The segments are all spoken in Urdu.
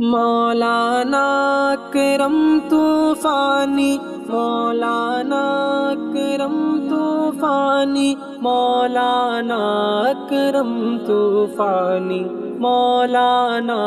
مولانا اکرم طوفانی، مولانا اکرم طوفانی، مولانا اکرم طوفانی، مولانا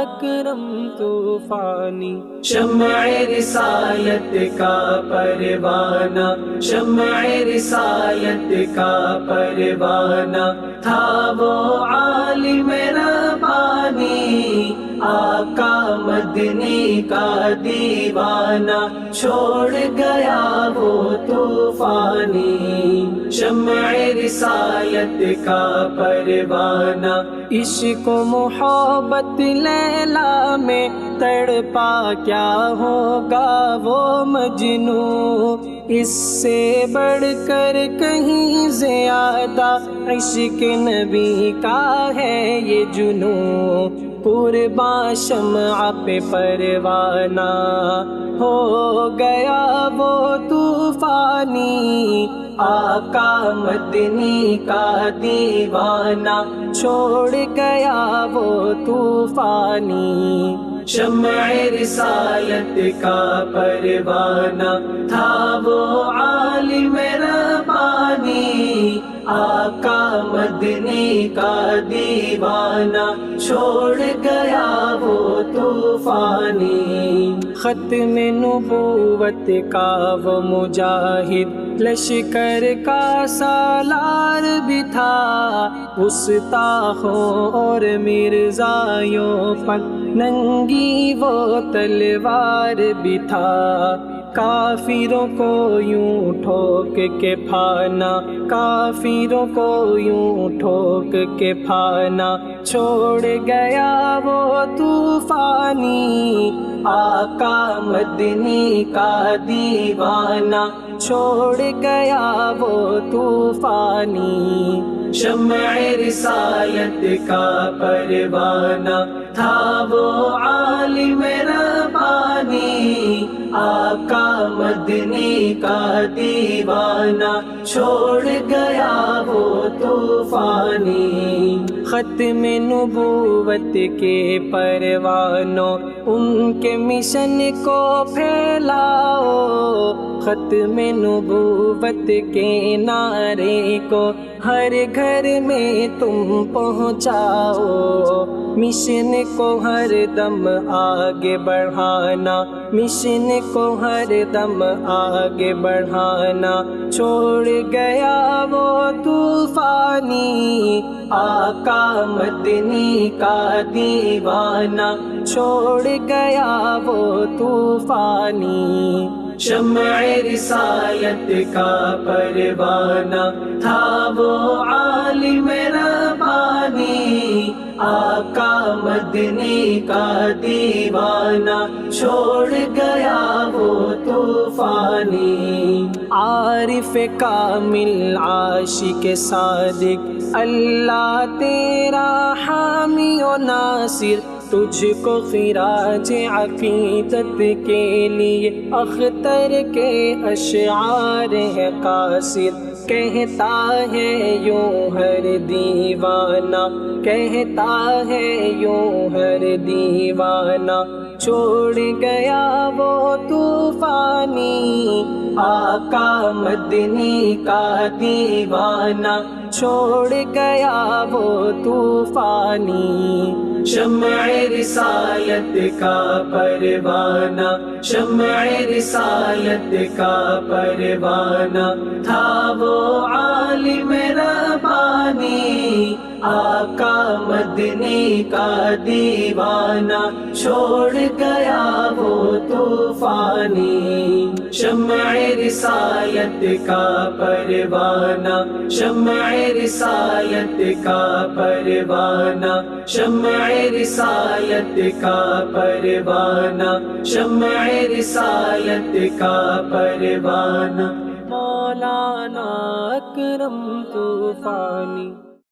اکرم طوفانی۔ شمع رسالت کا پروانہ، شمع رسالت کا پروانہ تھا وہ عالم ربانی، آقا مدنی کا دیوانہ چھوڑ گیا وہ طوفانی۔ شمع رسالت کا پروانہ، عشق و محبت لیلا میں تڑپا کیا ہوگا وہ مجنوں، اس سے بڑھ کر کہیں زیادہ عشق نبی کا ہے یہ جنوں۔ قرباں شمع پہ پروانہ ہو گیا وہ طوفانی، آقا مدنی کا دیوانہ چھوڑ گیا وہ طوفانی۔ شمع رسالت کا پروانہ تھا وہ عالم ربانی، آقا مدنی کا دیوانہ چھوڑ گیا وہ طوفانی۔ ختم نبوت کا وہ مجاہد لشکر کا سالار بھی تھا، گستاخوں اور مرزایوں پر ننگی وہ تلوار بھی تھا، کافروں کو یوں ٹھوک کے پھانا، کافروں کو یوں ٹھوک کے پھانا چھوڑ گیا وہ طوفانی، آقا مدنی کا دیوانہ چھوڑ گیا وہ طوفانی۔ شمع رسالت کا پروانہ تھا وہ عالم ربانی، آقا مدنی کا دیوانہ چھوڑ گیا وہ طوفانی۔ ختم نبوت کے پروانوں ان کے مشن کو پھیلاؤ، ختم نبوت کے نعرے کو ہر گھر میں تم پہنچاؤ، مشن کو ہر دم آگے بڑھانا، مشن کو ہر دم آگے بڑھانا چھوڑ گیا وہ طوفانی، آقا مدنی کا دیوانہ چھوڑ گیا وہ طوفانی۔ شمع رسالت کا پروانہ تھا وہ عالم ربانی، آقا مدنی کا دیوانہ چھوڑ گیا وہ طوفانی۔ عارف کامل عاشق صادق اللہ تیرا حامی و ناصر، تجھ کو خراج عقیدت کے لیے اختر کے اشعار ہے قاصر، کہتا ہے یوں ہر دیوانہ، کہتا ہے یوں ہر دیوانہ چھوڑ گیا وہ طوفانی، آقا مدنی کا دیوانہ چھوڑ گیا وہ طوفانی۔ شمع رسالت کا پروانہ، شمع رسالت کا پروانہ تھا وہ عالم ربانی، آقا مدنی کا دیوانہ چھوڑ گیا وہ طوفانی۔ شمع رسالت کا پروانہ، شمع رسالت کا پروانہ، شمع رسالت کا پروانہ، شمع رسالت کا پروانہ، مولانا اکرم طوفانی۔